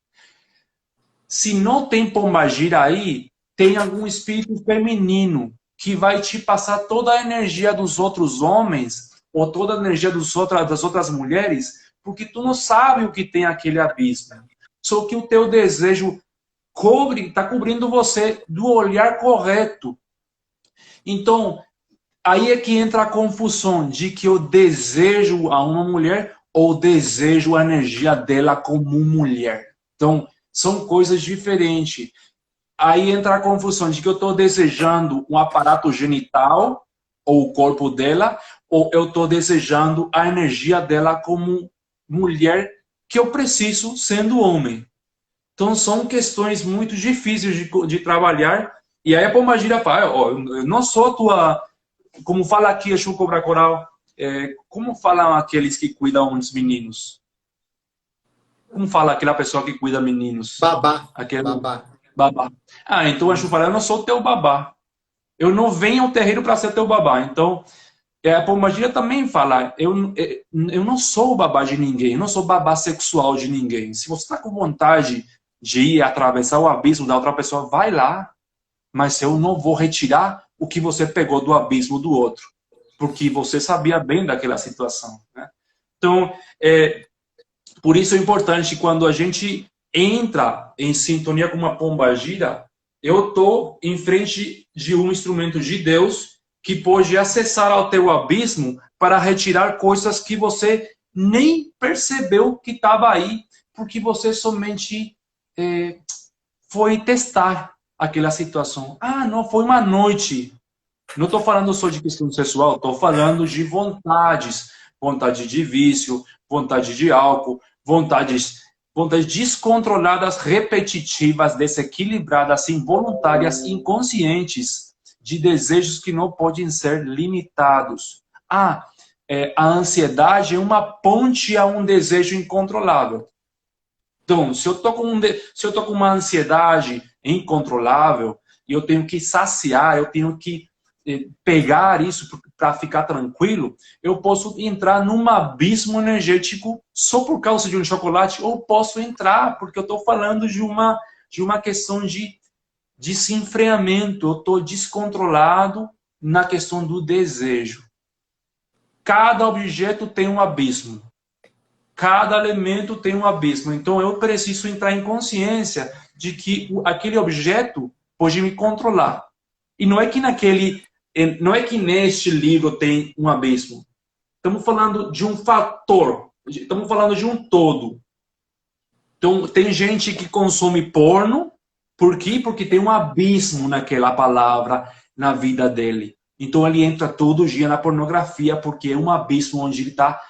Se não tem pombagira aí, tem algum espírito feminino que vai te passar toda a energia dos outros homens ou toda a energia das outras mulheres, porque tu não sabe o que tem aquele abismo. Só que o teu desejo está cobrindo você do olhar correto. Então, aí é que entra a confusão de que eu desejo a uma mulher ou desejo a energia dela como mulher. Então, são coisas diferentes. Aí entra a confusão de que eu estou desejando um aparato genital ou o corpo dela, ou eu estou desejando a energia dela como mulher que eu preciso sendo homem. Então, são questões muito difíceis de trabalhar. E aí a Pombagira fala, ó, eu não sou tua... Como fala aqui a Exu Cobra Coral, como falam aqueles que cuidam dos meninos? Como fala aquela pessoa que cuida meninos? Babá, Aquele babá. babá. Ah, então a Exu fala, eu não sou teu babá. Eu não venho ao terreiro para ser teu babá. Então, a Pombagira também fala, eu não sou o babá de ninguém, eu não sou babá sexual de ninguém. Se você está com vontade de ir atravessar o abismo da outra pessoa, vai lá, mas eu não vou retirar o que você pegou do abismo do outro, porque você sabia bem daquela situação, né? Então, por isso é importante quando a gente entra em sintonia com uma pombagira, eu estou em frente de um instrumento de Deus que pode acessar ao teu abismo para retirar coisas que você nem percebeu que estava aí, porque você somente foi testar aquela situação. Ah, não, foi uma noite. Não estou falando só de questão sexual, estou falando de vontades. Vontade de vício, vontade de álcool, vontades descontroladas, repetitivas, desequilibradas, involuntárias, inconscientes, de desejos que não podem ser limitados. A ansiedade é uma ponte a um desejo incontrolável. Então, se eu tô com uma ansiedade incontrolável, e eu tenho que saciar, eu tenho que pegar isso para ficar tranquilo, eu posso entrar num abismo energético só por causa de um chocolate, ou posso entrar porque eu estou falando de uma questão de desenfreamento, eu estou descontrolado na questão do desejo. Cada objeto tem um abismo. Cada elemento tem um abismo. Então, eu preciso entrar em consciência de que aquele objeto pode me controlar. E não é que neste livro tem um abismo. Estamos falando de um fator. Estamos falando de um todo. Então, tem gente que consome porno. Por quê? Porque tem um abismo naquela palavra na vida dele. Então, ele entra todo dia na pornografia porque é um abismo onde ele está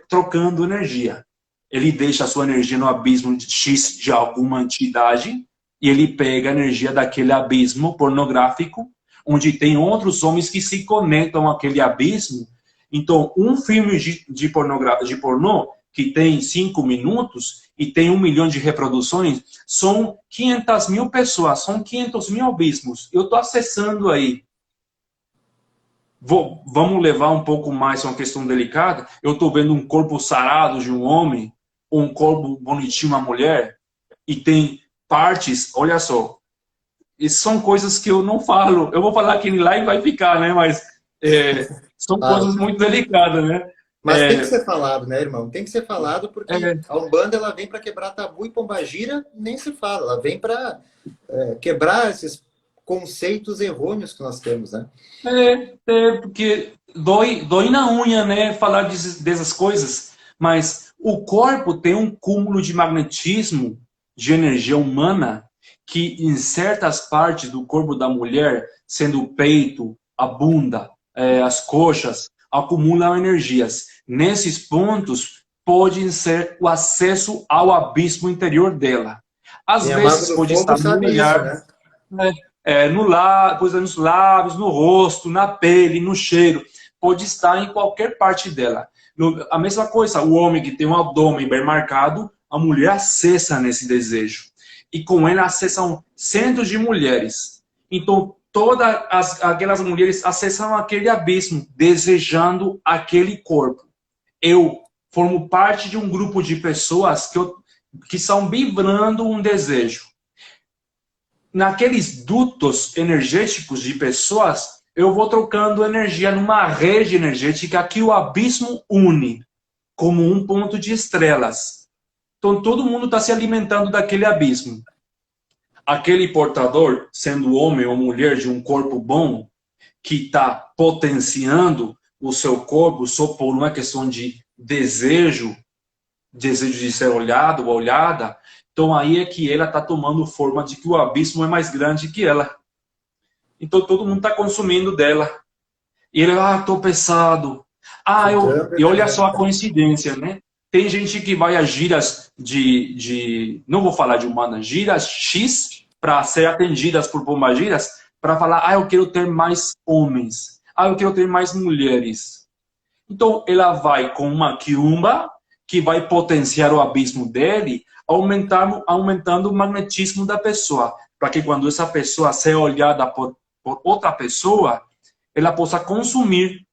trocando energia. ele deixa a sua energia no abismo de X de alguma entidade e ele pega a energia daquele abismo pornográfico, onde tem outros homens que se conectam àquele abismo. Então, um filme de pornô que tem 5 minutos e tem 1 milhão de reproduções, são 500 mil pessoas, são 500 mil abismos. Eu estou acessando aí. Vamos levar um pouco mais a uma questão delicada. Eu estou vendo um corpo sarado de um homem, ou um corpo bonitinho de uma mulher, e tem partes, olha só, e são coisas que eu não falo. Eu vou falar aqui lá e vai ficar, né? Mas são coisas muito delicadas, né? Mas tem que ser falado, né, irmão? Tem que ser falado porque É, a Umbanda ela vem para quebrar tabu e pombagira nem se fala. Ela vem para quebrar esses conceitos errôneos que nós temos, né? porque dói na unha, né? Falar dessas coisas. Mas o corpo tem um cúmulo de magnetismo, de energia humana, que em certas partes do corpo da mulher, sendo o peito, a bunda, as coxas, acumulam energias. Nesses pontos, pode ser o acesso ao abismo interior dela. Às Quem é mago vezes, do pode fogo estar no sabe isso, olhar, né? né? No lábio, coisa nos lábios, no rosto, na pele, no cheiro. Pode estar em qualquer parte dela. A mesma coisa, o homem que tem um abdômen bem marcado, a mulher acessa nesse desejo. E com ele acessam centos de mulheres. Então, todas aquelas mulheres acessam aquele abismo, desejando aquele corpo. Eu formo parte de um grupo de pessoas que estão vibrando um desejo. Naqueles dutos energéticos de pessoas, eu vou trocando energia numa rede energética que o abismo une, como um ponto de estrelas. Então, todo mundo está se alimentando daquele abismo. Aquele portador, sendo homem ou mulher de um corpo bom, que está potenciando o seu corpo só por uma questão de desejo de ser olhado ou olhada, então aí é que ela está tomando forma de que o abismo é mais grande que ela. Então todo mundo está consumindo dela. E ele, tô pesado. Sugando E olha energia. só a coincidência, né? Tem gente que vai a giras não vou falar de humanas, giras X para ser atendidas por pombagiras, para falar, eu quero ter mais homens. Eu quero ter mais mulheres. Então ela vai com uma quiumba que vai potenciar o abismo dele, aumentando o magnetismo da pessoa, para que quando essa pessoa seja olhada por outra pessoa, ela possa consumir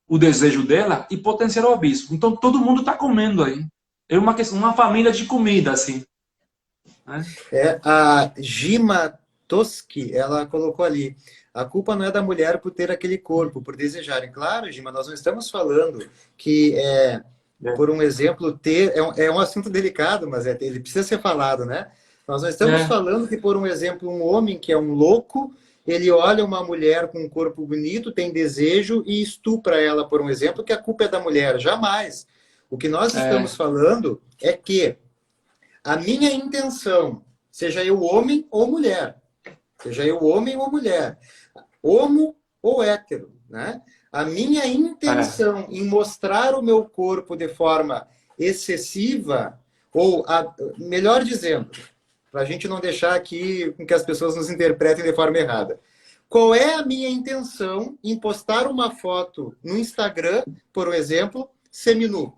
o desejo dela e potenciar o abismo. Então todo mundo está comendo aí. É uma família de comida, assim. Né? A Gima Toski, ela colocou ali, a culpa não é da mulher por ter aquele corpo, por desejarem. Claro, Gima, nós não estamos falando que, por um exemplo, é um assunto delicado, mas ele precisa ser falado, né? Nós não estamos falando que, por um exemplo, um homem que é um louco, ele olha uma mulher com um corpo bonito, tem desejo e estupra ela, por um exemplo, que a culpa é da mulher. Jamais. O que nós estamos falando é que a minha intenção, seja eu homem ou mulher, homo ou hétero, né? A minha intenção em mostrar o meu corpo de forma excessiva, ou, melhor dizendo, para a gente não deixar aqui com que as pessoas nos interpretem de forma errada. Qual é a minha intenção em postar uma foto no Instagram, por exemplo, seminu?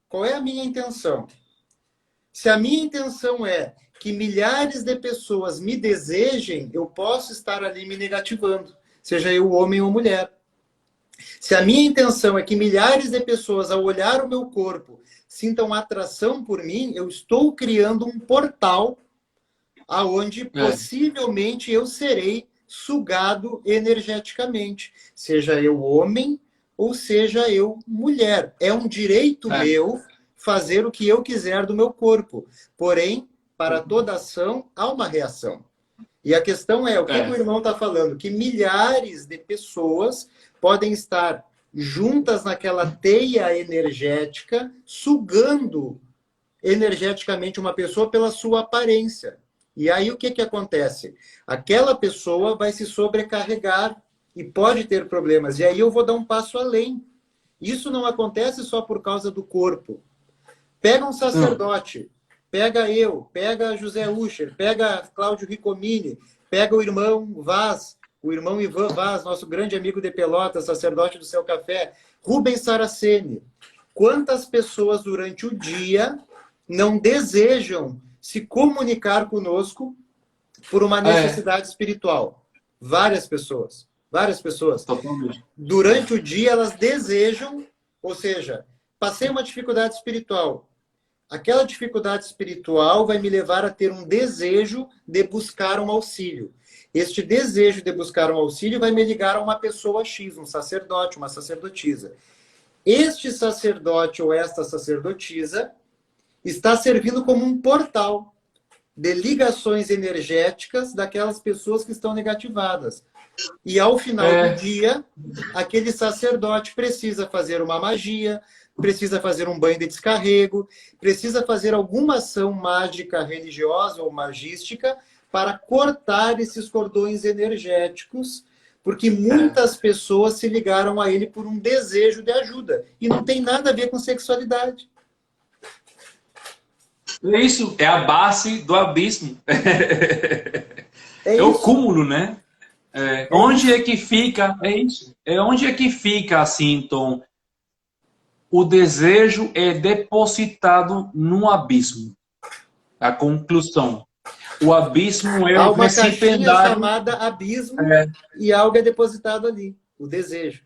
Qual é a minha intenção? Se a minha intenção é que milhares de pessoas me desejem, eu posso estar ali me negativando, seja eu homem ou mulher. Se a minha intenção é que milhares de pessoas, ao olhar o meu corpo, sintam atração por mim, eu estou criando um portal aonde possivelmente eu serei sugado energeticamente, seja eu homem ou seja eu mulher. É um direito meu fazer o que eu quiser do meu corpo. Porém, para toda ação, há uma reação. E a questão é, o que o irmão está falando? Que milhares de pessoas podem estar juntas naquela teia energética, sugando energeticamente uma pessoa pela sua aparência. E aí o que acontece? Aquela pessoa vai se sobrecarregar e pode ter problemas. E aí eu vou dar um passo além. Isso não acontece só por causa do corpo. Pega um sacerdote, pega eu, pega José Usher, pega Cláudio Ricomini, pega o irmão Vaz, o irmão Ivan Vaz, nosso grande amigo de Pelotas, sacerdote do Céu Café, Rubens Saraceni. Quantas pessoas durante o dia não desejam se comunicar conosco por uma necessidade espiritual? Várias pessoas. Várias pessoas. Totalmente. Durante o dia elas desejam, ou seja, passei uma dificuldade espiritual. Aquela dificuldade espiritual vai me levar a ter um desejo de buscar um auxílio. Este desejo de buscar um auxílio vai me ligar a uma pessoa X, um sacerdote, uma sacerdotisa. Este sacerdote ou esta sacerdotisa está servindo como um portal de ligações energéticas daquelas pessoas que estão negativadas. E ao final do dia, aquele sacerdote precisa fazer uma magia, precisa fazer um banho de descarrego, precisa fazer alguma ação mágica, religiosa ou magística para cortar esses cordões energéticos, porque muitas pessoas se ligaram a ele por um desejo de ajuda. E não tem nada a ver com sexualidade. Isso é a base do abismo. É o isso. cúmulo, né? Onde é que fica? É isso. Onde é que fica assim, então? O desejo é depositado no abismo. A conclusão. O abismo é Há um uma caixinha recipiendário chamada abismo e algo é depositado ali, o desejo.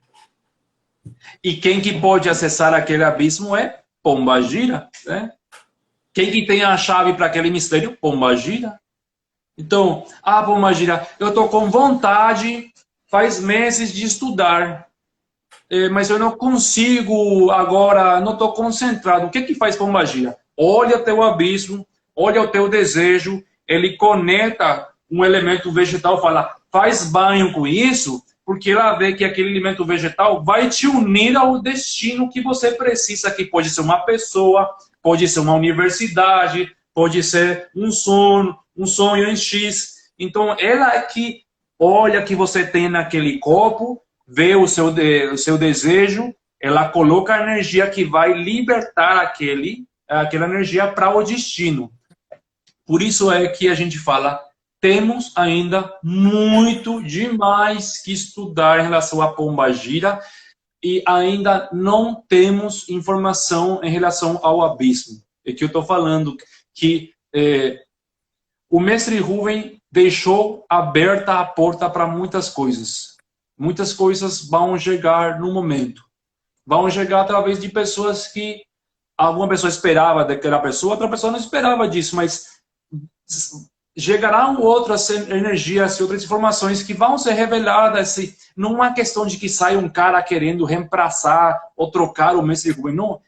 E quem que pode acessar aquele abismo é Pombagira, né? Quem que tem a chave para aquele mistério? Pombagira. Então, Pombagira, eu estou com vontade, faz meses de estudar, mas eu não consigo agora, não estou concentrado. O que que faz Pombagira? Olha o teu abismo, olha o teu desejo, ele conecta um elemento vegetal, fala, faz banho com isso, porque ela vê que aquele elemento vegetal vai te unir ao destino que você precisa, que pode ser uma pessoa, pode ser uma universidade, pode ser um sonho em X. Então, ela é que olha que você tem naquele copo, vê o seu desejo, ela coloca a energia que vai libertar aquela energia para o destino. Por isso é que a gente fala, temos ainda muito demais que estudar em relação à Pombagira e ainda não temos informação em relação ao abismo. É que eu estou falando que o mestre Rubem deixou aberta a porta para muitas coisas. Muitas coisas vão chegar no momento. Vão chegar através de pessoas que alguma pessoa esperava daquela pessoa, outra pessoa não esperava disso, mas chegarão outras energias e outras informações que vão ser reveladas. Não é questão de que saia um cara querendo reemplaçar ou trocar o mestre Rubem. Não.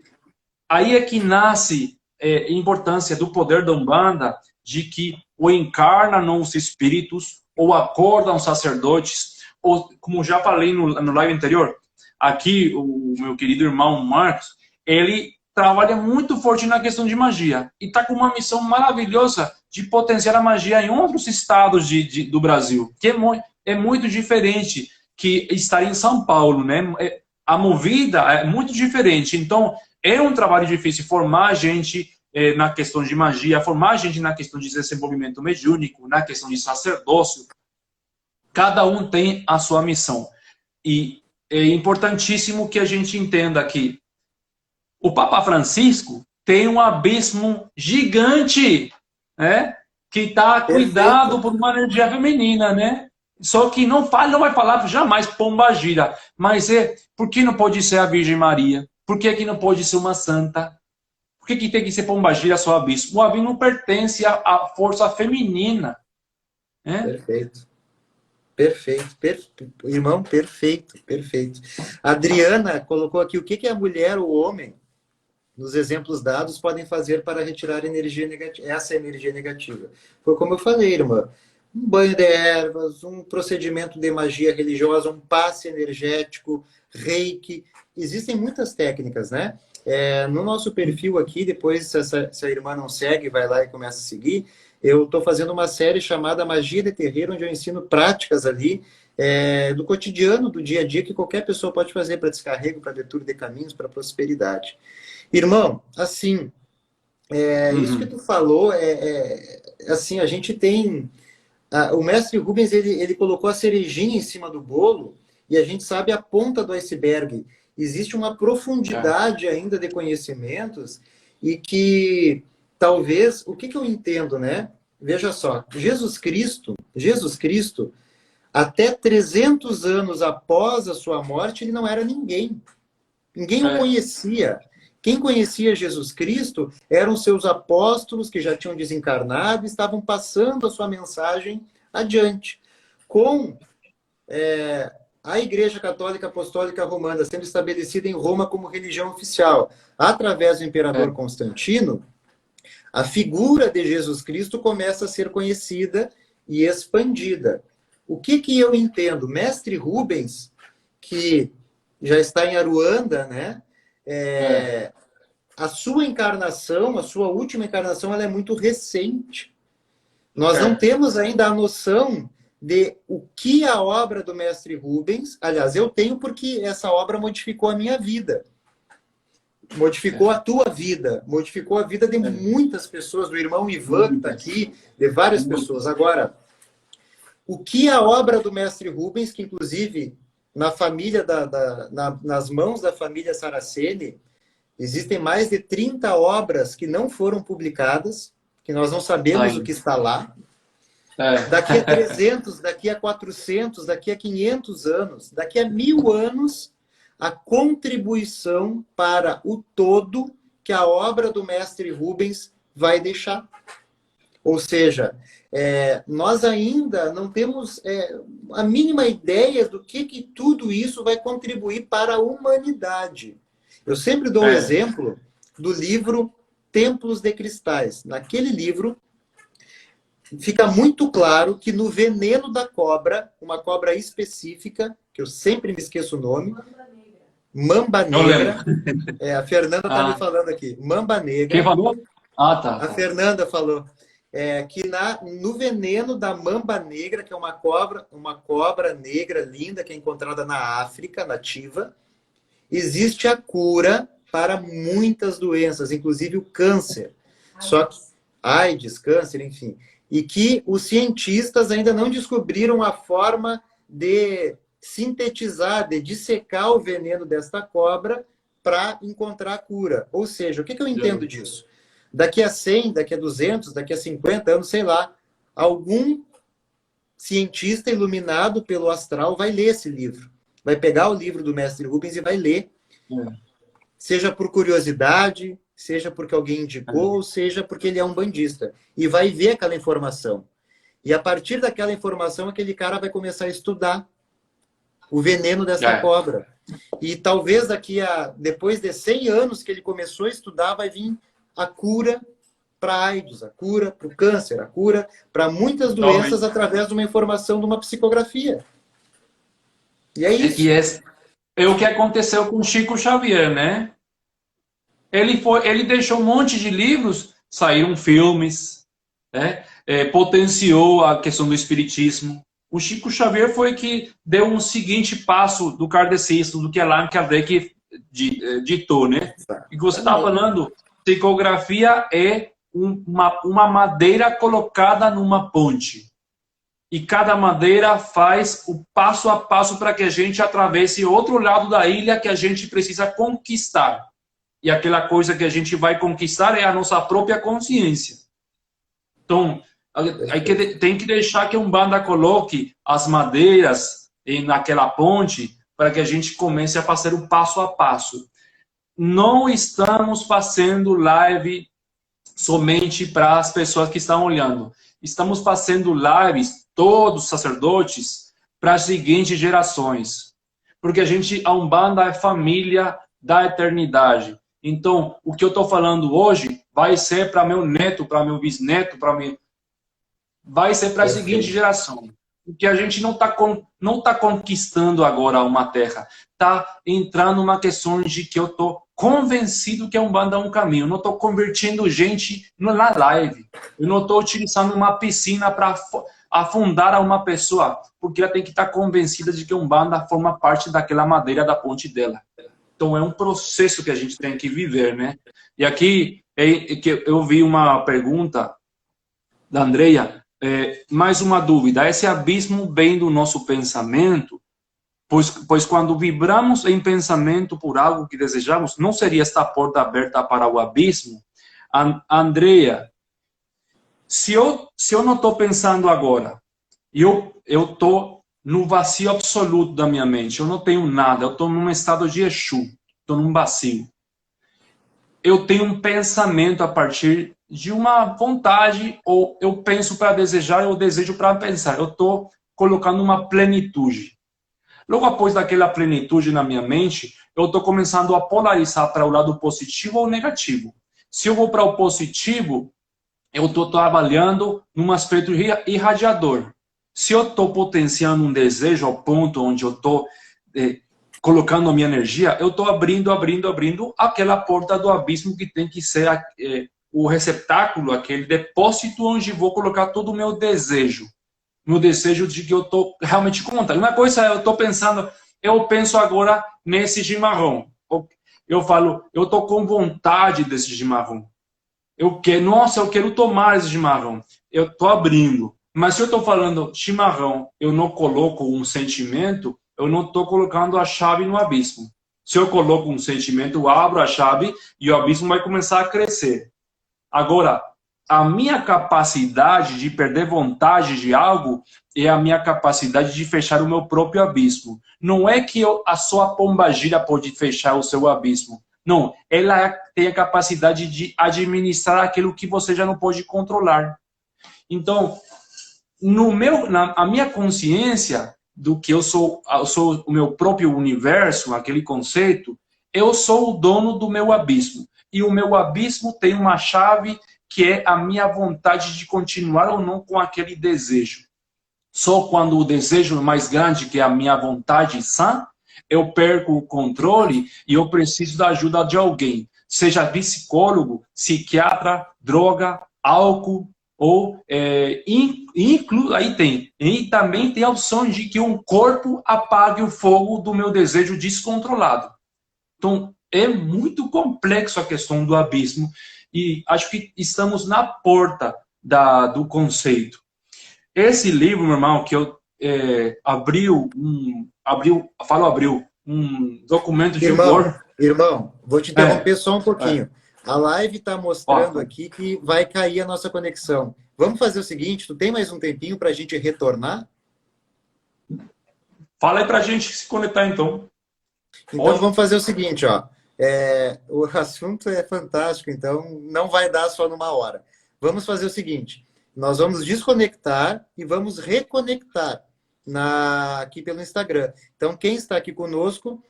Aí é que nasce a importância do poder da Umbanda, de que ou encarnam os espíritos, ou acordam os sacerdotes, ou, como já falei no live anterior, aqui o meu querido irmão Marcos, ele trabalha muito forte na questão de magia, e está com uma missão maravilhosa de potenciar a magia em outros estados do Brasil, que é muito diferente que estar em São Paulo, né? A movida é muito diferente, então é um trabalho difícil formar gente na questão de magia, formar gente na questão de desenvolvimento mediúnico, na questão de sacerdócio. Cada um tem a sua missão. E é importantíssimo que a gente entenda que o Papa Francisco tem um abismo gigante, né? Que está cuidado por uma energia feminina, né? Só que não vai falar jamais Pombagira, mas por que não pode ser a Virgem Maria? Por que não pode ser uma santa? Por que tem que ser Pombagira só abismo? O abismo não pertence à força feminina. Né? Perfeito. Irmão, perfeito. A Adriana colocou aqui o que a mulher ou o homem, nos exemplos dados, podem fazer para retirar essa energia negativa. Foi como eu falei, irmã. Um banho de ervas, um procedimento de magia religiosa, um passe energético, reiki. Existem muitas técnicas, né? No nosso perfil aqui, depois, se a irmã não segue, vai lá e começa a seguir. Eu estou fazendo uma série chamada Magia de Terreiro, onde eu ensino práticas ali do cotidiano, do dia a dia, que qualquer pessoa pode fazer para descarrego, para abertura de caminhos, para prosperidade. Irmão, assim, Isso que tu falou, assim, a gente tem... o mestre Rubens, ele colocou a cerejinha em cima do bolo e a gente sabe a ponta do iceberg. Existe uma profundidade ainda de conhecimentos e que talvez... O que eu entendo, né? Veja só, Jesus Cristo, até 300 anos após a sua morte, ele não era ninguém. Ninguém o conhecia. Quem conhecia Jesus Cristo eram seus apóstolos que já tinham desencarnado e estavam passando a sua mensagem adiante. Com a Igreja Católica Apostólica Romana sendo estabelecida em Roma como religião oficial, através do imperador Constantino, a figura de Jesus Cristo começa a ser conhecida e expandida. O que eu entendo? Mestre Rubens, que já está em Aruanda, né? A sua encarnação, a sua última encarnação, ela é muito recente. Nós não temos ainda a noção de o que a obra do Mestre Rubens... Aliás, eu tenho porque essa obra modificou a minha vida. Modificou a tua vida. Modificou a vida de muitas pessoas, do irmão Ivan, que está aqui, de várias pessoas. Agora, o que a obra do Mestre Rubens, que inclusive na família nas mãos da família Saraceni, existem mais de 30 obras que não foram publicadas, que nós não sabemos o que está lá. Daqui a 300, daqui a 400, daqui a 500 anos, daqui a 1000 anos, a contribuição para o todo que a obra do Mestre Rubens vai deixar. Ou seja, nós ainda não temos a mínima ideia do que tudo isso vai contribuir para a humanidade. Eu sempre dou o exemplo do livro Templos de Cristais. Naquele livro, fica muito claro que no veneno da cobra, uma cobra específica, que eu sempre me esqueço o nome, Mamba Negra. A Fernanda está me falando aqui. Mamba Negra. Quem falou? Tá. A Fernanda falou. Que no veneno da mamba negra, que é uma cobra negra linda, que é encontrada na África nativa, existe a cura para muitas doenças, inclusive o câncer. Só que AIDS, câncer, enfim. E que os cientistas ainda não descobriram a forma de sintetizar, de dissecar o veneno desta cobra para encontrar a cura. Ou seja, o que eu entendo disso? Daqui a 100, daqui a 200, daqui a 50 anos, sei lá, algum cientista iluminado pelo astral vai ler esse livro. Vai pegar o livro do Mestre Rubens e vai ler. Seja por curiosidade, seja porque alguém indicou, ou seja porque ele é um bandista. E vai ver aquela informação. E a partir daquela informação, aquele cara vai começar a estudar o veneno dessa cobra. E talvez depois de 100 anos que ele começou a estudar, vai vir a cura para a AIDS, a cura para o câncer, a cura para muitas doenças através de uma informação de uma psicografia. E é isso. É o que aconteceu com Chico Xavier, né? Ele deixou um monte de livros, saíram filmes, né? Potenciou a questão do espiritismo. O Chico Xavier foi que deu um seguinte passo do kardecismo, do que Allan Kardec ditou, né? E que você estava falando, psicografia é uma madeira colocada numa ponte. E cada madeira faz o passo a passo para que a gente atravesse outro lado da ilha que a gente precisa conquistar. E aquela coisa que a gente vai conquistar é a nossa própria consciência. Então, tem que deixar que a Umbanda coloque as madeiras naquela ponte para que a gente comece a fazer o passo a passo. Não estamos fazendo live somente para as pessoas que estão olhando. Estamos fazendo lives, todos os sacerdotes, para as seguintes gerações. Porque a Umbanda é família da eternidade. Então, o que eu estou falando hoje vai ser para meu neto, para meu bisneto, vai ser para a seguinte geração. Porque a gente não tá conquistando agora uma terra. Está entrando uma questão de que eu estou convencido que a Umbanda é um caminho. Eu não estou convertendo gente na live. Eu não estou utilizando uma piscina para afundar a uma pessoa. Porque ela tem que estar convencida de que a Umbanda forma parte daquela madeira da ponte dela. Então, é um processo que a gente tem que viver, né? E aqui que eu vi uma pergunta da Andrea, mais uma dúvida. Esse abismo vem do nosso pensamento? Pois quando vibramos em pensamento por algo que desejamos, não seria esta porta aberta para o abismo? Andrea, se eu não estou pensando agora, eu estou no vazio absoluto da minha mente, eu não tenho nada, eu estou num estado de Exu, estou num vazio. Eu tenho um pensamento a partir de uma vontade, ou eu penso para desejar, ou desejo para pensar. Eu estou colocando uma plenitude. Logo após daquela plenitude na minha mente, eu estou começando a polarizar para o lado positivo ou negativo. Se eu vou para o positivo, eu estou trabalhando num aspecto irradiador. Se eu estou potenciando um desejo ao ponto onde eu estou colocando a minha energia, eu estou abrindo aquela porta do abismo que tem que ser o receptáculo, aquele depósito onde vou colocar todo o meu desejo. No desejo de que eu estou realmente com vontade. Uma coisa é, eu penso agora nesse chimarrão. Eu falo, eu estou com vontade desse chimarrão. Eu quero tomar esse chimarrão. Eu estou abrindo. Mas se eu estou falando chimarrão, eu não coloco um sentimento, eu não estou colocando a chave no abismo. Se eu coloco um sentimento, eu abro a chave e o abismo vai começar a crescer. Agora, a minha capacidade de perder vontade de algo é a minha capacidade de fechar o meu próprio abismo. Não é que a sua pombagira pode fechar o seu abismo. Não, ela tem a capacidade de administrar aquilo que você já não pode controlar. Então, a minha consciência do que eu sou o meu próprio universo, aquele conceito, eu sou o dono do meu abismo. E o meu abismo tem uma chave que é a minha vontade de continuar ou não com aquele desejo. Só quando o desejo é mais grande que a minha vontade sã, eu perco o controle e eu preciso da ajuda de alguém. Seja psicólogo, psiquiatra, droga, álcool, ou aí tem. E também tem a opção de que um corpo apague o fogo do meu desejo descontrolado. Então, é muito complexo a questão do abismo e acho que estamos na porta do conceito. Esse livro, meu irmão, que eu abriu um documento de Word. Irmão, vou te interromper só um pouquinho. A live está mostrando aqui que vai cair a nossa conexão. Vamos fazer o seguinte, tu tem mais um tempinho para a gente retornar? Fala aí para a gente se conectar, então. Então vamos fazer o seguinte, ó. O assunto é fantástico, então não vai dar só numa hora. Vamos fazer o seguinte, nós vamos desconectar e vamos reconectar aqui pelo Instagram. Então quem está aqui conosco,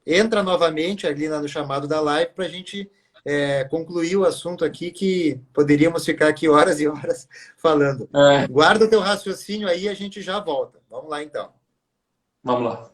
entra novamente ali no chamado da live para a gente concluir o assunto aqui, que poderíamos ficar aqui horas e horas falando. Guarda o teu raciocínio aí e a gente já volta. Vamos lá então. Vamos lá.